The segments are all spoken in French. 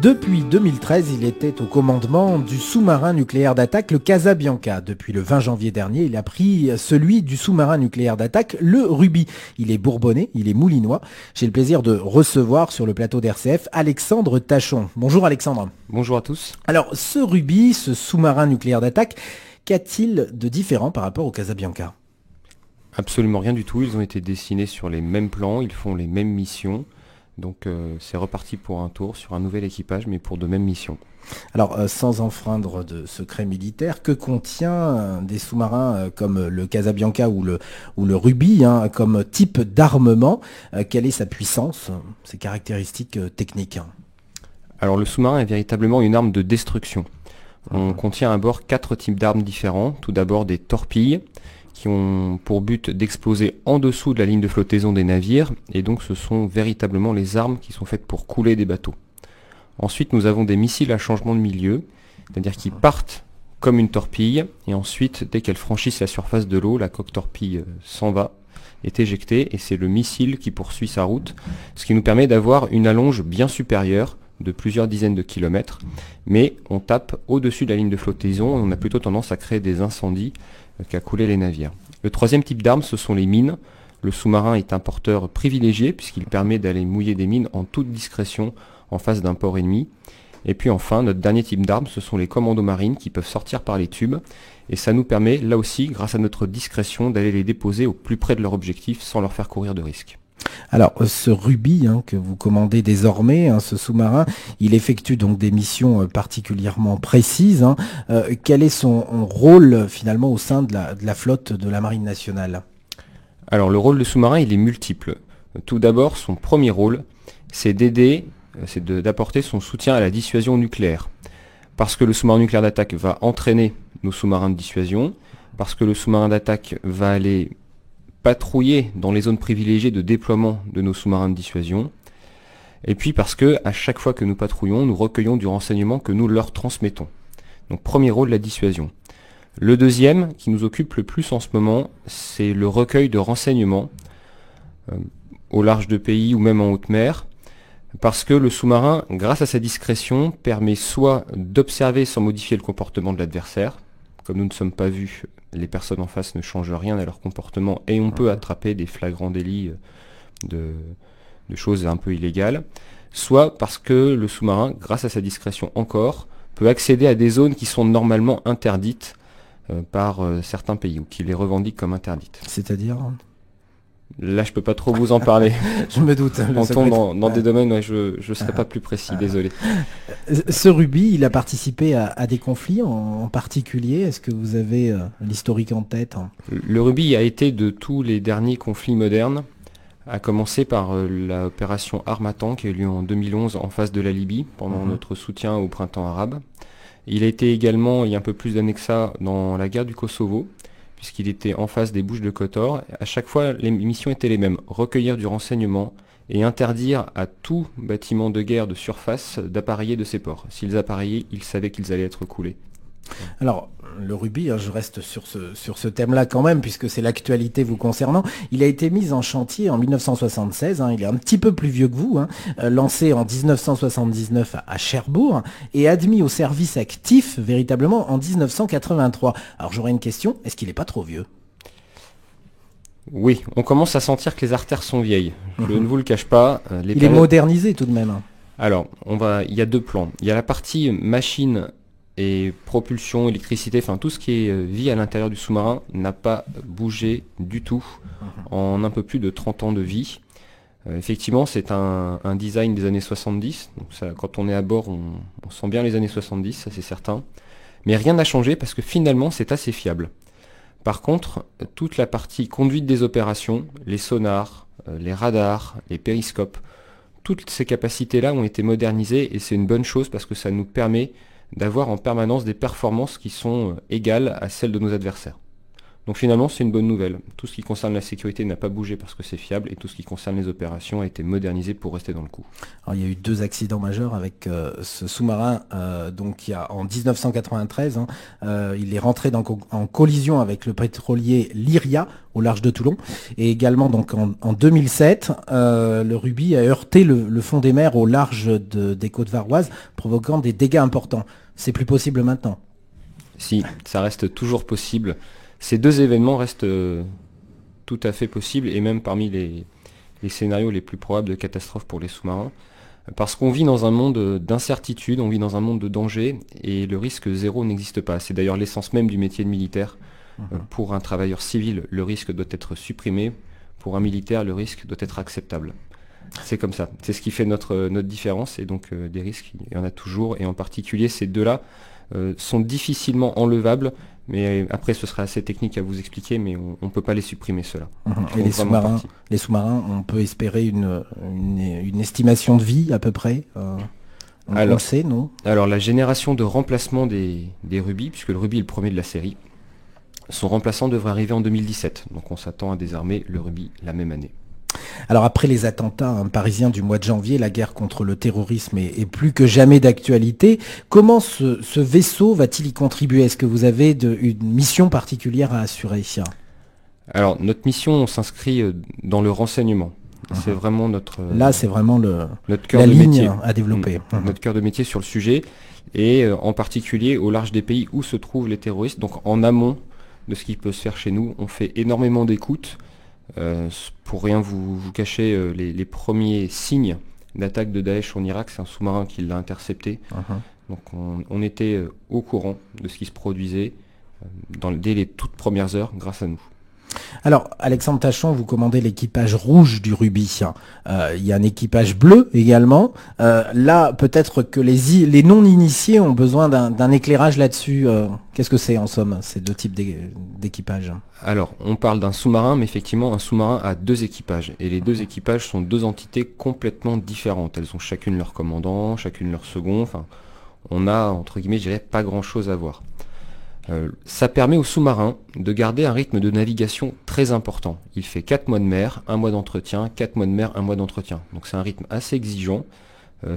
Depuis 2013, il était au commandement du sous-marin nucléaire d'attaque, le Casabianca. Depuis le 20 janvier dernier, il a pris celui du sous-marin nucléaire d'attaque, le Ruby. Il est bourbonnais, il est moulinois. J'ai le plaisir de recevoir sur le plateau d'RCF Alexandre Tachon. Bonjour Alexandre. Bonjour à tous. Alors, ce Ruby, ce sous-marin nucléaire d'attaque, qu'a-t-il de différent par rapport au Casabianca ? Absolument rien du tout, ils ont été dessinés sur les mêmes plans, ils font les mêmes missions. Donc c'est reparti pour un tour sur un nouvel équipage, mais pour de mêmes missions. Alors, sans enfreindre de secret militaire, que contient des sous-marins comme le Casabianca ou le Ruby, comme type d'armement? Quelle est sa puissance, ses caractéristiques techniques? Alors le sous-marin est véritablement une arme de destruction. On contient à bord 4 types d'armes différents. Tout d'abord des torpilles, qui ont pour but d'exploser en dessous de la ligne de flottaison des navires, et donc ce sont véritablement les armes qui sont faites pour couler des bateaux. Ensuite, nous avons des missiles à changement de milieu, c'est-à-dire qui partent comme une torpille, et ensuite, dès qu'elles franchissent la surface de l'eau, la coque torpille s'en va, est éjectée, et c'est le missile qui poursuit sa route, ce qui nous permet d'avoir une allonge bien supérieure, de plusieurs dizaines de kilomètres, mais on tape au-dessus de la ligne de flottaison, et on a plutôt tendance à créer des incendies qu'à couler les navires. Le troisième type d'arme, ce sont les mines. Le sous-marin est un porteur privilégié puisqu'il permet d'aller mouiller des mines en toute discrétion en face d'un port ennemi. Et puis enfin, notre dernier type d'arme, ce sont les commandos marines qui peuvent sortir par les tubes. Et ça nous permet, là aussi, grâce à notre discrétion, d'aller les déposer au plus près de leur objectif sans leur faire courir de risques. Alors, ce Ruby que vous commandez désormais, ce sous-marin, il effectue donc des missions particulièrement précises. Quel est son rôle finalement au sein de la flotte de la Marine nationale? Alors, le rôle du sous-marin, il est multiple. Tout d'abord, son premier rôle, c'est d'apporter son soutien à la dissuasion nucléaire. Parce que le sous-marin nucléaire d'attaque va entraîner nos sous-marins de dissuasion, parce que le sous-marin d'attaque va aller patrouiller dans les zones privilégiées de déploiement de nos sous-marins de dissuasion, et puis parce que à chaque fois que nous patrouillons, nous recueillons du renseignement que nous leur transmettons. Donc premier rôle, la dissuasion. Le deuxième, qui nous occupe le plus en ce moment, c'est le recueil de renseignements au large de pays ou même en haute mer, parce que le sous-marin, grâce à sa discrétion, permet soit d'observer sans modifier le comportement de l'adversaire, comme nous ne sommes pas vus, les personnes en face ne changent rien à leur comportement et on peut attraper des flagrants délits de choses un peu illégales, soit parce que le sous-marin, grâce à sa discrétion encore, peut accéder à des zones qui sont normalement interdites par certains pays ou qui les revendiquent comme interdites. C'est-à-dire ? Là, je peux pas trop vous en parler. Je me doute. On tombe dans des domaines où je ne serai pas plus précis, désolé. Ce Ruby, il a participé à des conflits en particulier. Est-ce que vous avez l'historique en tête? Le Ruby a été de tous les derniers conflits modernes, à commencer par l'opération Harmattan qui a eu lieu en 2011 en face de la Libye, pendant notre soutien au printemps arabe. Il a été également, il y a un peu plus d'années que ça, dans la guerre du Kosovo, puisqu'il était en face des Bouches de Kotor. À chaque fois, les missions étaient les mêmes. Recueillir du renseignement et interdire à tout bâtiment de guerre de surface d'appareiller de ces ports. S'ils appareillaient, ils savaient qu'ils allaient être coulés. Alors, le Ruby, je reste sur ce thème-là quand même, puisque c'est l'actualité vous concernant. Il a été mis en chantier en 1976, il est un petit peu plus vieux que vous, lancé en 1979 à Cherbourg et admis au service actif véritablement en 1983. Alors j'aurais une question, est-ce qu'il n'est pas trop vieux ? Oui, on commence à sentir que les artères sont vieilles. Je ne vous le cache pas. Il est modernisé tout de même. Alors, il y a deux plans. Il y a la partie machine et propulsion, électricité, enfin tout ce qui est vie à l'intérieur du sous-marin n'a pas bougé du tout en un peu plus de 30 ans de vie. Effectivement, c'est un design des années 70, donc ça, quand on est à bord, on sent bien les années 70, ça c'est certain. Mais rien n'a changé parce que finalement c'est assez fiable. Par contre, toute la partie conduite des opérations, les sonars, les radars, les périscopes, toutes ces capacités-là ont été modernisées et c'est une bonne chose parce que ça nous permet d'avoir en permanence des performances qui sont égales à celles de nos adversaires. Donc finalement, c'est une bonne nouvelle. Tout ce qui concerne la sécurité n'a pas bougé parce que c'est fiable, et tout ce qui concerne les opérations a été modernisé pour rester dans le coup. Alors, il y a eu 2 accidents majeurs avec ce sous-marin. Donc il y a en 1993, il est rentré en collision avec le pétrolier Lyria au large de Toulon. Et également donc en 2007, le Ruby a heurté le fond des mers au large des côtes varoises, provoquant des dégâts importants. C'est plus possible maintenant. Si, ça reste toujours possible. Ces 2 événements restent tout à fait possibles, et même parmi les scénarios les plus probables de catastrophes pour les sous-marins. Parce qu'on vit dans un monde d'incertitude, on vit dans un monde de danger, et le risque zéro n'existe pas. C'est d'ailleurs l'essence même du métier de militaire. Pour un travailleur civil, le risque doit être supprimé. Pour un militaire, le risque doit être acceptable. C'est comme ça. C'est ce qui fait notre différence, et donc des risques, il y en a toujours, et en particulier ces 2-là sont difficilement enlevables, mais après ce sera assez technique à vous expliquer, mais on ne peut pas les supprimer, ceux-là. Et les sous-marins, on peut espérer une estimation de vie à peu près on le sait, non? Alors la génération de remplacement des Ruby, puisque le Ruby est le premier de la série, son remplaçant devrait arriver en 2017, donc on s'attend à désarmer le Ruby la même année. Alors après les attentats parisiens du mois de janvier, la guerre contre le terrorisme est plus que jamais d'actualité. Comment ce vaisseau va-t-il y contribuer? Est-ce que vous avez une mission particulière à assurer? Alors notre mission s'inscrit dans le renseignement. C'est vraiment notre cœur de métier à développer. Notre cœur de métier sur le sujet, et en particulier au large des pays où se trouvent les terroristes, donc en amont de ce qui peut se faire chez nous. On fait énormément d'écoutes. Pour rien vous cacher, les premiers signes d'attaque de Daesh en Irak, c'est un sous-marin qui l'a intercepté. Donc on était au courant de ce qui se produisait dès les toutes premières heures grâce à nous. Alors, Alexandre Tachon, vous commandez l'équipage rouge du Ruby. Il y a un équipage bleu également. Là, peut-être que les non-initiés ont besoin d'un éclairage là-dessus. Qu'est-ce que c'est en somme, ces 2 types d'équipage? Alors, on parle d'un sous-marin, mais effectivement, un sous-marin a 2 équipages. Et les 2 équipages sont 2 entités complètement différentes. Elles ont chacune leur commandant, chacune leur second. Enfin, on a, entre guillemets, je dirais, pas grand-chose à voir. Ça permet au sous-marin de garder un rythme de navigation très important. Il fait 4 mois de mer, 1 mois d'entretien, 4 mois de mer, 1 mois d'entretien. Donc c'est un rythme assez exigeant,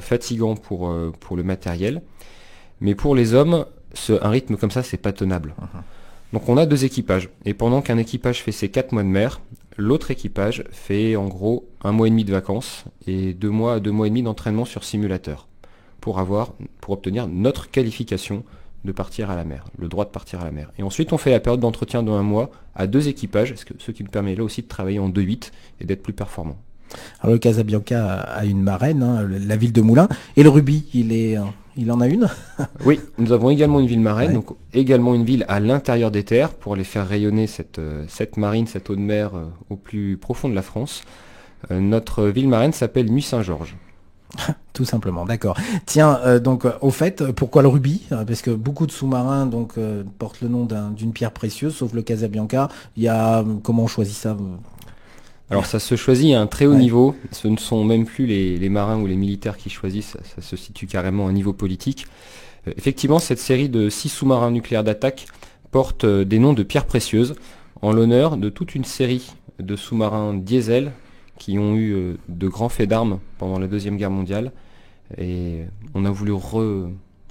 fatigant pour le matériel. Mais pour les hommes, un rythme comme ça, c'est pas tenable. Donc on a 2 équipages. Et pendant qu'un équipage fait ses 4 mois de mer, l'autre équipage fait en gros 1 mois et demi de vacances et 2 mois à 2 mois et demi d'entraînement sur simulateur pour obtenir notre qualification de partir à la mer, le droit de partir à la mer. Et ensuite, on fait la période d'entretien de 1 mois à 2 équipages, ce qui nous permet là aussi de travailler en 2-8 et d'être plus performant. Alors le Casabianca a une marraine, la ville de Moulins, et le Ruby, il en a une? Oui, nous avons également une ville marraine, donc également une ville à l'intérieur des terres pour aller faire rayonner cette marine, cette eau de mer au plus profond de la France. Notre ville marraine s'appelle Nuit Saint-Georges. Tout simplement, d'accord. Tiens, donc au fait, pourquoi le Ruby? Parce que beaucoup de sous-marins portent le nom d'une pierre précieuse, sauf le Casabianca. Comment on choisit ça? Alors ça se choisit à un très haut niveau. Ce ne sont même plus les marins ou les militaires qui choisissent, ça se situe carrément à un niveau politique. Effectivement, cette série de 6 sous-marins nucléaires d'attaque porte des noms de pierres précieuses en l'honneur de toute une série de sous-marins diesel qui ont eu de grands faits d'armes pendant la Deuxième Guerre mondiale. Et on a voulu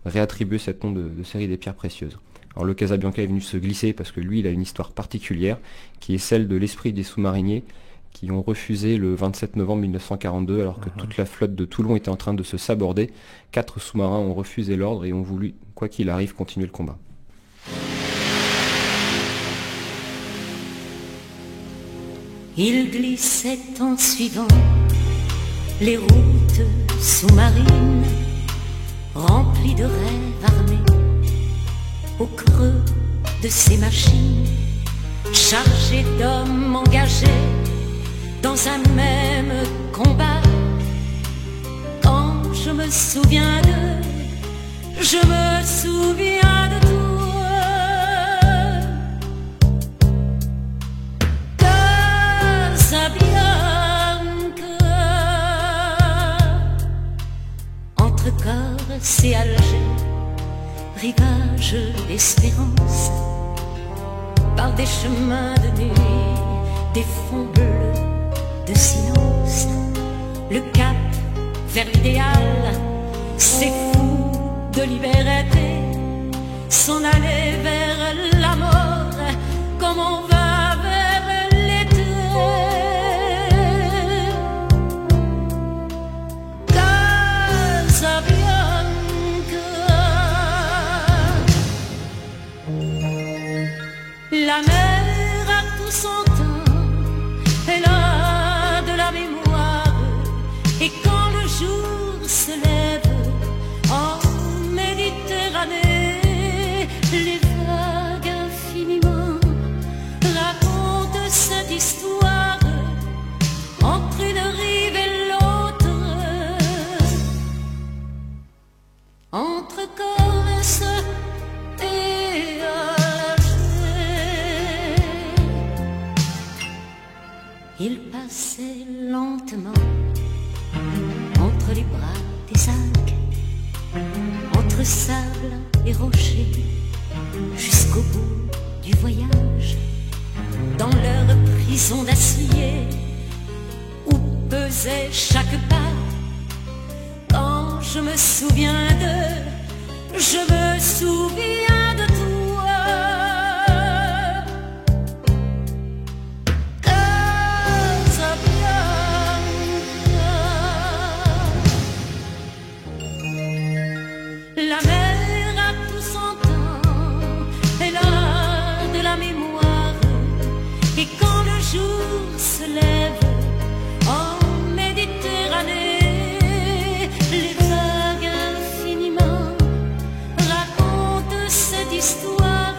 réattribuer cette nom de série des pierres précieuses. Alors le Casabianca est venu se glisser parce que lui, il a une histoire particulière, qui est celle de l'esprit des sous-mariniers qui ont refusé le 27 novembre 1942, alors que toute la flotte de Toulon était en train de se saborder. 4 sous-marins ont refusé l'ordre et ont voulu, quoi qu'il arrive, continuer le combat. Il glissait en suivant les routes sous-marines, remplies de rêves armés, au creux de ces machines, chargées d'hommes engagés dans un même combat. Quand je me souviens d'eux, je me souviens de tout. Entre Corse et Alger, rivage d'espérance, par des chemins de nuit, des fonds bleus de silence, le cap vers l'idéal, ces fous de liberté, s'en aller vers la mort, comme on va vers l'été. La mer a tout son temps, elle a de la mémoire, et quand le jour se lève en Méditerranée, les vagues infiniment racontent cette histoire entre une rive et l'autre, entre Corse et il passait lentement entre les bras des algues, entre sable et rochers, jusqu'au bout du voyage, dans leur prison d'acier, où pesait chaque pas. Quand je me souviens d'eux, je me souviens de toi. La mer a tout son temps, elle a de la mémoire, et quand le jour se lève en Méditerranée, les vagues infiniment racontent cette histoire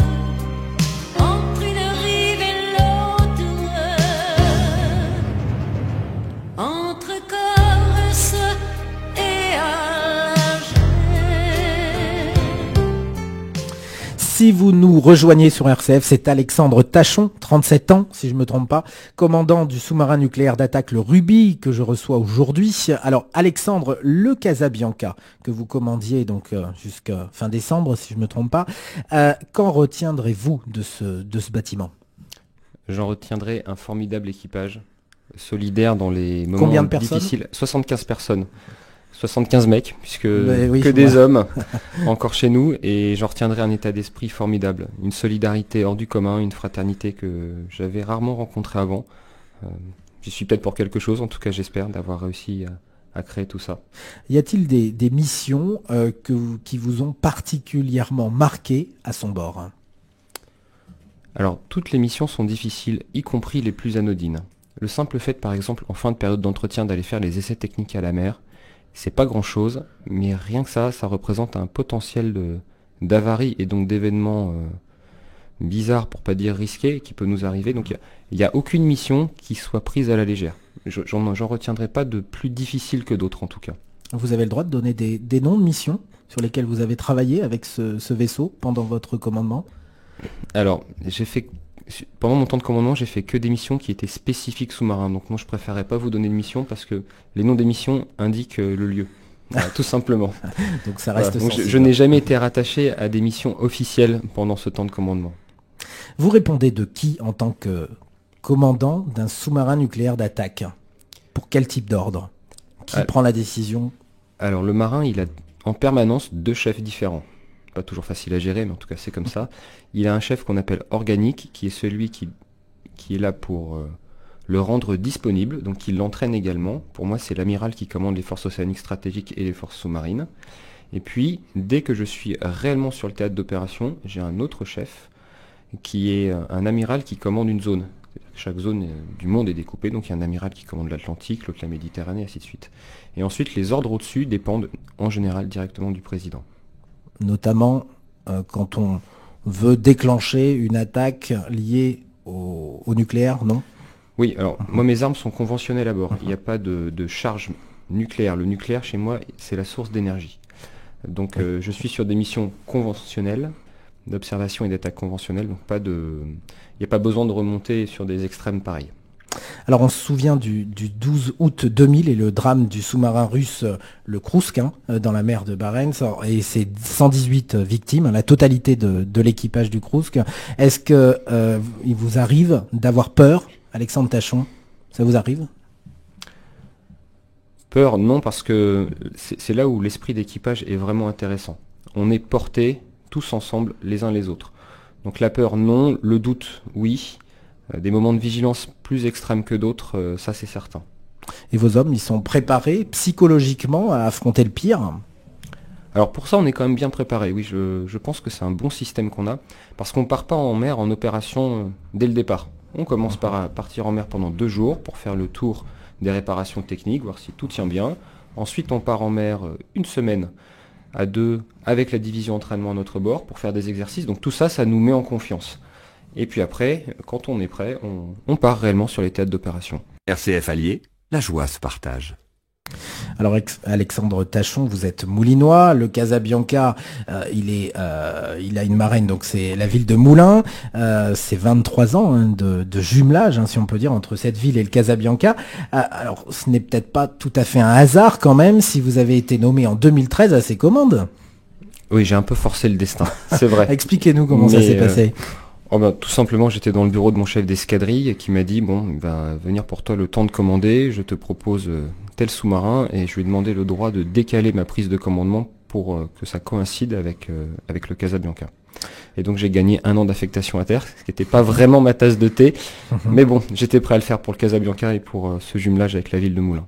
entre une rive et l'autre, entre Corse et Si vous nous rejoignez sur RCF, c'est Alexandre Tachon, 37 ans, si je ne me trompe pas, commandant du sous-marin nucléaire d'attaque le Ruby, que je reçois aujourd'hui. Alors Alexandre, le Casabianca, que vous commandiez donc jusqu'à fin décembre, si je ne me trompe pas, qu'en retiendrez-vous de ce bâtiment? J'en retiendrai un formidable équipage, solidaire dans les moments Combien de personnes? difficiles. 75 personnes. 75 mecs, puisque Oui, que des hommes encore chez nous, et j'en retiendrai un état d'esprit formidable, une solidarité hors du commun, une fraternité que j'avais rarement rencontrée avant. J'y suis peut-être pour quelque chose, en tout cas j'espère, d'avoir réussi à créer tout ça. Y a-t-il des missions qui vous ont particulièrement marqué à son bord? Alors, toutes les missions sont difficiles, y compris les plus anodines. Le simple fait, par exemple, en fin de période d'entretien, d'aller faire les essais techniques à la mer, c'est pas grand chose, mais rien que ça représente un potentiel d'avarie et donc d'événements bizarres, pour pas dire risqués, qui peut nous arriver. Donc il n'y a aucune mission qui soit prise à la légère. J'en retiendrai pas de plus difficile que d'autres en tout cas. Vous avez le droit de donner des noms de missions sur lesquelles vous avez travaillé avec ce vaisseau pendant votre commandement? Alors, pendant mon temps de commandement, j'ai fait que des missions qui étaient spécifiques sous-marins. Donc moi, je préférais pas vous donner de missions parce que les noms des missions indiquent le lieu. Voilà, tout simplement. Donc ça reste donc sensible. je n'ai jamais été rattaché à des missions officielles pendant ce temps de commandement. Vous répondez de qui en tant que commandant d'un sous-marin nucléaire d'attaque? Pour quel type d'ordre? Qui prend la décision? Alors le marin, il a en permanence 2 chefs différents. Pas toujours facile à gérer, mais en tout cas c'est comme ça. Il a un chef qu'on appelle organique, qui est celui qui est là pour le rendre disponible, donc il l'entraîne également. Pour moi, c'est l'amiral qui commande les forces océaniques stratégiques et les forces sous-marines. Et puis, dès que je suis réellement sur le théâtre d'opération, j'ai un autre chef, qui est un amiral qui commande une zone. Chaque zone du monde est découpée, donc il y a un amiral qui commande l'Atlantique, l'autre la Méditerranée, ainsi de suite. Et ensuite, les ordres au-dessus dépendent en général directement du président. Notamment quand on veut déclencher une attaque liée au nucléaire, non? Oui, alors moi mes armes sont conventionnelles à bord. Il n'y a pas de charge nucléaire. Le nucléaire chez moi, c'est la source d'énergie. Donc je suis sur des missions conventionnelles, d'observation et d'attaque conventionnelle, donc il n'y a pas besoin de remonter sur des extrêmes pareils. Alors on se souvient du 12 août 2000 et le drame du sous-marin russe, le Kursk, dans la mer de Barents, et c'est 118 victimes, la totalité de l'équipage du Kursk. Est-ce que il vous arrive d'avoir peur, Alexandre Tachon? Ça vous arrive? Peur, non, parce que c'est là où l'esprit d'équipage est vraiment intéressant. On est portés tous ensemble les uns les autres. Donc la peur, non. Le doute, oui. Des moments de vigilance plus extrêmes que d'autres, ça c'est certain. Et vos hommes, ils sont préparés psychologiquement à affronter le pire? Alors pour ça, on est quand même bien préparé. Oui, je pense que c'est un bon système qu'on a, parce qu'on ne part pas en mer en opération dès le départ. On commence par partir en mer pendant 2 jours pour faire le tour des réparations techniques, voir si tout tient bien. Ensuite, on part en mer 1 semaine à 2 avec la division entraînement à notre bord pour faire des exercices. Donc tout ça, ça nous met en confiance. Et puis après, quand on est prêt, on part réellement sur les théâtres d'opération. RCF Allier, la joie se partage. Alors Alexandre Tachon, vous êtes moulinois, le Casabianca, il a une marraine, donc c'est la ville de Moulins, c'est 23 ans de jumelage, si on peut dire, entre cette ville et le Casabianca. Alors ce n'est peut-être pas tout à fait un hasard quand même, si vous avez été nommé en 2013 à ces commandes. Oui, j'ai un peu forcé le destin, c'est vrai. Expliquez-nous comment ça s'est passé. Tout simplement, j'étais dans le bureau de mon chef d'escadrille qui m'a dit, bon, il va venir pour toi le temps de commander, je te propose tel sous-marin, et je lui ai demandé le droit de décaler ma prise de commandement pour que ça coïncide avec le Casabianca. Et donc j'ai gagné 1 an d'affectation à terre, ce qui n'était pas vraiment ma tasse de thé, mais bon, j'étais prêt à le faire pour le Casabianca et pour ce jumelage avec la ville de Moulins.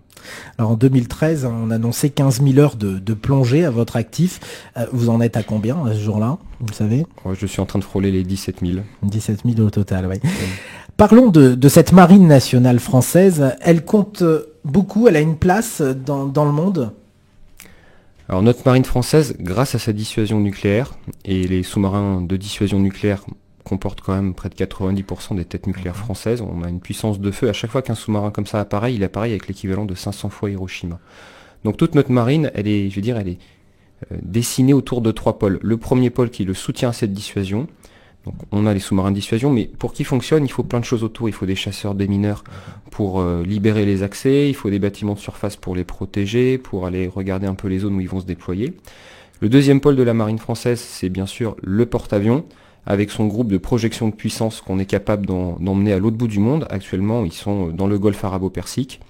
Alors en 2013, on annonçait 15 000 heures de plongée à votre actif. Vous en êtes à combien à ce jour-là, vous le savez? Je suis en train de frôler les 17 000. 17 000 au total, oui. Parlons de cette marine nationale française. Elle compte beaucoup, elle a une place dans le monde? Alors notre marine française, grâce à sa dissuasion nucléaire, et les sous-marins de dissuasion nucléaire comportent quand même près de 90% des têtes nucléaires françaises, on a une puissance de feu. À chaque fois qu'un sous-marin comme ça apparaît, il apparaît avec l'équivalent de 500 fois Hiroshima. Donc toute notre marine, elle est dessinée autour de 3 pôles. Le premier pôle qui est le soutien à cette dissuasion. Donc on a les sous-marins de dissuasion, mais pour qu'ils fonctionnent, il faut plein de choses autour. Il faut des chasseurs démineurs pour libérer les accès, il faut des bâtiments de surface pour les protéger, pour aller regarder un peu les zones où ils vont se déployer. Le deuxième pôle de la marine française, c'est bien sûr le porte-avions, avec son groupe de projection de puissance qu'on est capable d'emmener à l'autre bout du monde. Actuellement, ils sont dans le golfe arabo-persique.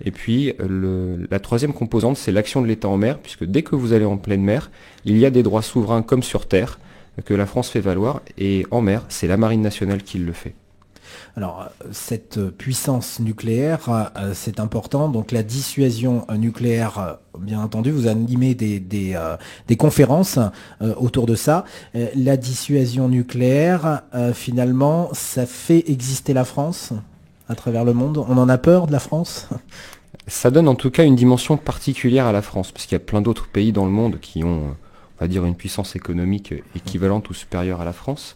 Et puis, la troisième composante, c'est l'action de l'État en mer, puisque dès que vous allez en pleine mer, il y a des droits souverains comme sur terre, que la France fait valoir, et en mer, c'est la marine nationale qui le fait. Alors, cette puissance nucléaire, c'est important. Donc, la dissuasion nucléaire, bien entendu, vous animez des conférences autour de ça. La dissuasion nucléaire, finalement, ça fait exister la France à travers le monde. On en a peur de la France? Ça donne en tout cas une dimension particulière à la France, parce qu'il y a plein d'autres pays dans le monde qui ont, on va dire, une puissance économique équivalente ou supérieure à la France,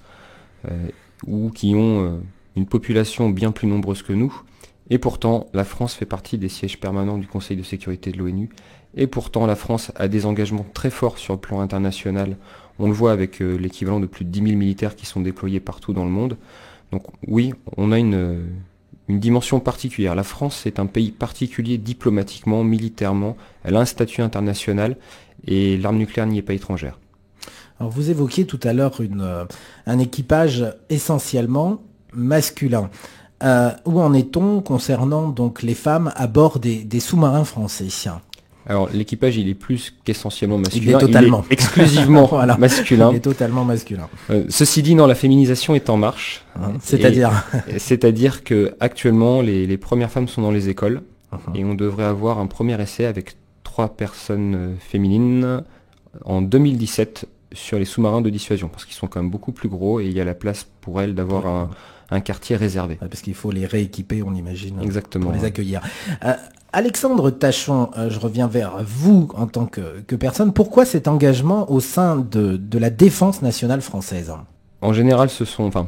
ou qui ont une population bien plus nombreuse que nous, et pourtant la France fait partie des sièges permanents du Conseil de sécurité de l'ONU, et pourtant la France a des engagements très forts sur le plan international. On le voit avec l'équivalent de plus de 10 000 militaires qui sont déployés partout dans le monde. Donc oui, on a une dimension particulière. La France est un pays particulier diplomatiquement, militairement, elle a un statut international, et l'arme nucléaire n'y est pas étrangère. Alors vous évoquiez tout à l'heure un équipage essentiellement masculin. Où en est-on concernant donc les femmes à bord des sous-marins français? Alors l'équipage, il est plus qu'essentiellement masculin. Il est totalement. Il est exclusivement voilà. masculin. Il est totalement masculin. Ceci dit, la féminisation est en marche. C'est-à-dire que actuellement, les premières femmes sont dans les écoles, et on devrait avoir un premier essai avec 3 personnes féminines en 2017 sur les sous-marins de dissuasion, parce qu'ils sont quand même beaucoup plus gros et il y a la place pour elles d'avoir un quartier réservé. Ouais, parce qu'il faut les rééquiper, on imagine. Exactement. Pour les accueillir. Alexandre Tachon, je reviens vers vous en tant que personne. Pourquoi cet engagement au sein de la défense nationale française? En général,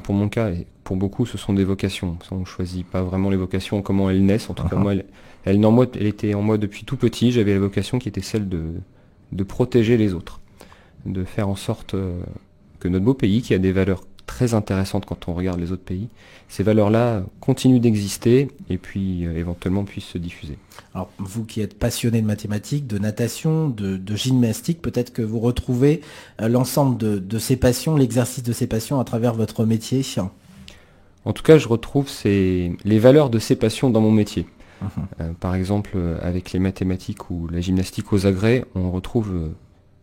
pour mon cas et pour beaucoup, ce sont des vocations. On ne choisit pas vraiment les vocations, comment elles naissent. En tout cas, moi, elle était en moi depuis tout petit. J'avais la vocation qui était celle de protéger les autres, de faire en sorte que notre beau pays, qui a des valeurs très intéressantes quand on regarde les autres pays, ces valeurs-là continuent d'exister et puis éventuellement puissent se diffuser. Alors, vous qui êtes passionné de mathématiques, de natation, de gymnastique, peut-être que vous retrouvez l'ensemble de ces passions, l'exercice de ces passions à travers votre métier. En tout cas, je retrouve les valeurs de ces passions dans mon métier. Par exemple, avec les mathématiques ou la gymnastique aux agrès, on retrouve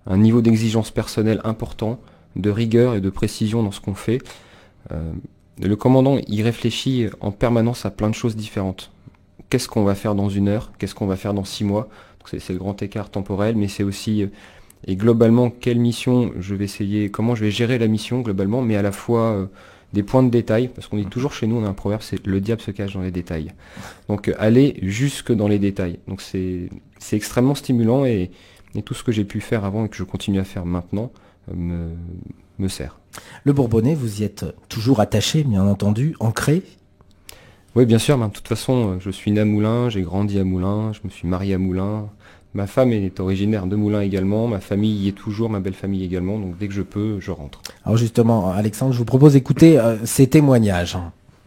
un niveau d'exigence personnelle important, de rigueur et de précision dans ce qu'on fait. Le commandant, il réfléchit en permanence à plein de choses différentes. Qu'est-ce qu'on va faire dans 1 heure? Qu'est-ce qu'on va faire dans 6 mois? C'est le grand écart temporel, mais c'est aussi, et globalement, quelle mission je vais essayer, comment je vais gérer la mission globalement, mais à la fois des points de détail, parce qu'on dit toujours chez nous, on a un proverbe, c'est le diable se cache dans les détails. Donc aller jusque dans les détails. Donc c'est extrêmement stimulant et tout ce que j'ai pu faire avant et que je continue à faire maintenant me sert. Le Bourbonnais, vous y êtes toujours attaché, bien entendu, ancré? Oui, bien sûr, mais de toute façon, je suis né à Moulins, j'ai grandi à Moulins, je me suis marié à Moulins. Ma femme est originaire de Moulins également, ma famille y est toujours, ma belle famille également, donc dès que je peux, je rentre. Alors justement, Alexandre, je vous propose d'écouter ces témoignages.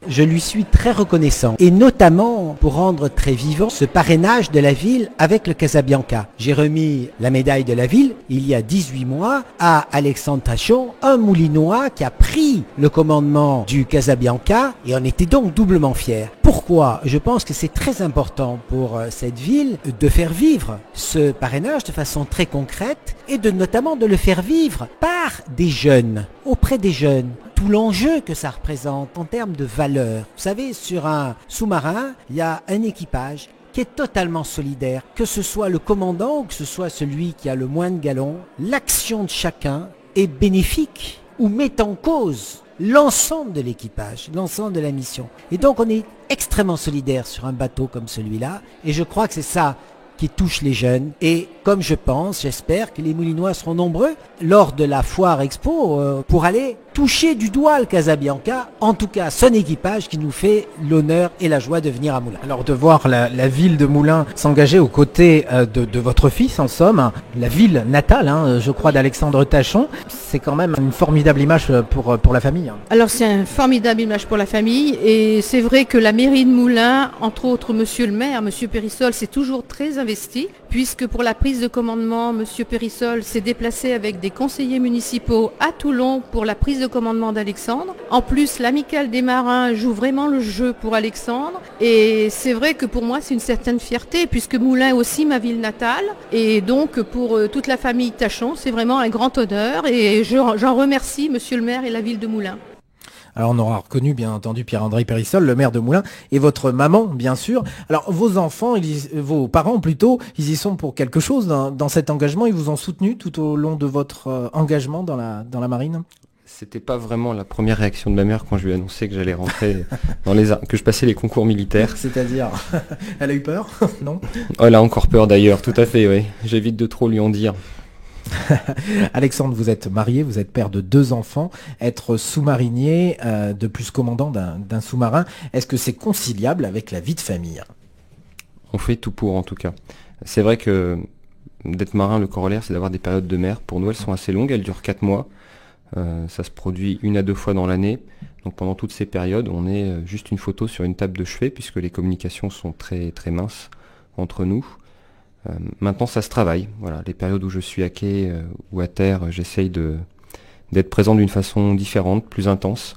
Je lui suis très reconnaissant, et notamment pour rendre très vivant ce parrainage de la ville avec le Casabianca. J'ai remis la médaille de la ville il y a 18 mois à Alexandre Tachon, un moulinois qui a pris le commandement du Casabianca, et on était donc doublement fiers. Pourquoi? Je pense que c'est très important pour cette ville de faire vivre ce parrainage de façon très concrète et notamment de le faire vivre par des jeunes, auprès des jeunes. Tout l'enjeu que ça représente en termes de valeur. Vous savez, sur un sous-marin, il y a un équipage qui est totalement solidaire. Que ce soit le commandant ou que ce soit celui qui a le moins de galons, l'action de chacun est bénéfique ou met en cause l'ensemble de l'équipage, l'ensemble de la mission. Et donc on est extrêmement solidaire sur un bateau comme celui-là. Et je crois que c'est ça qui touche les jeunes. Et comme je pense, j'espère que les Moulinois seront nombreux lors de la foire expo pour aller toucher du doigt le Casabianca, en tout cas son équipage qui nous fait l'honneur et la joie de venir à Moulins. Alors de voir la ville de Moulins s'engager aux côtés de votre fils, en somme, la ville natale, je crois, d'Alexandre Tachon, c'est quand même une formidable image pour la famille. Alors c'est une formidable image pour la famille, et c'est vrai que la mairie de Moulins, entre autres monsieur le maire, monsieur Périssol, s'est toujours très investi, puisque pour la prise de commandement, monsieur Périssol s'est déplacé avec des conseillers municipaux à Toulon pour la prise de commandement d'Alexandre. En plus, l'amicale des marins joue vraiment le jeu pour Alexandre, et c'est vrai que pour moi c'est une certaine fierté, puisque Moulins est aussi ma ville natale, et donc pour toute la famille Tachon, c'est vraiment un grand honneur, et j'en remercie monsieur le maire et la ville de Moulins. Alors on aura reconnu bien entendu Pierre-André Périssol, le maire de Moulins, et votre maman bien sûr. Alors vos enfants, vos parents plutôt, ils y sont pour quelque chose dans cet engagement, ils vous ont soutenu tout au long de votre engagement dans la marine? C'était pas vraiment la première réaction de ma mère quand je lui ai annoncé que j'allais rentrer que je passais les concours militaires. C'est-à-dire, elle a eu peur? Non? Oh, elle a encore peur d'ailleurs, tout à fait, oui. J'évite de trop lui en dire. Alexandre, vous êtes marié, vous êtes père de 2 enfants, être sous-marinier, de plus commandant d'un sous-marin, est-ce que c'est conciliable avec la vie de famille? On fait tout pour en tout cas. C'est vrai que d'être marin, le corollaire, c'est d'avoir des périodes de mer. Pour nous, elles sont assez longues, elles durent 4 mois. Ça se produit 1 à 2 fois dans l'année. Donc pendant toutes ces périodes, on est juste une photo sur une table de chevet, puisque les communications sont très, très minces entre nous. Maintenant, ça se travaille. Voilà, les périodes où je suis à quai ou à terre, j'essaye d'être présent d'une façon différente, plus intense.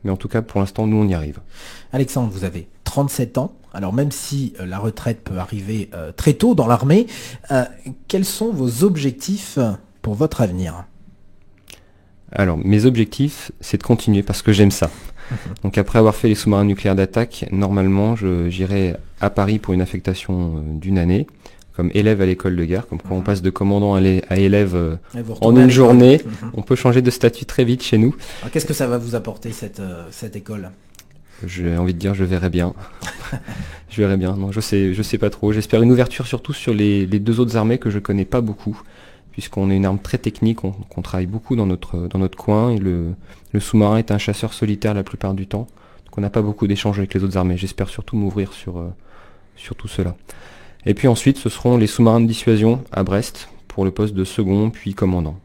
Mais en tout cas, pour l'instant, nous, on y arrive. Alexandre, vous avez 37 ans. Alors même si la retraite peut arriver très tôt dans l'armée, quels sont vos objectifs pour votre avenir? Alors, mes objectifs, c'est de continuer parce que j'aime ça. Donc après avoir fait les sous-marins nucléaires d'attaque, normalement, j'irai à Paris pour une affectation d'1 année, comme élève à l'école de guerre, comme quand on passe de commandant à élève en une journée, on peut changer de statut très vite chez nous. Alors qu'est-ce que ça va vous apporter cette école? J'ai envie de dire, je verrai bien. Je verrai bien. Non, je sais pas trop. J'espère une ouverture surtout sur les 2 autres armées que je connais pas beaucoup, puisqu'on est une arme très technique, qu'on travaille beaucoup dans notre coin, et le sous-marin est un chasseur solitaire la plupart du temps, donc on n'a pas beaucoup d'échanges avec les autres armées. J'espère surtout m'ouvrir sur tout cela. Et puis ensuite, ce seront les sous-marins de dissuasion à Brest, pour le poste de second, puis commandant.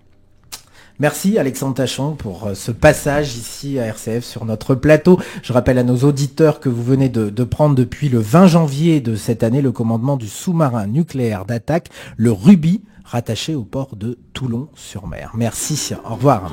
Merci Alexandre Tachon pour ce passage ici à RCF sur notre plateau. Je rappelle à nos auditeurs que vous venez de prendre depuis le 20 janvier de cette année le commandement du sous-marin nucléaire d'attaque, le Ruby, rattaché au port de Toulon-sur-Mer. Merci, au revoir.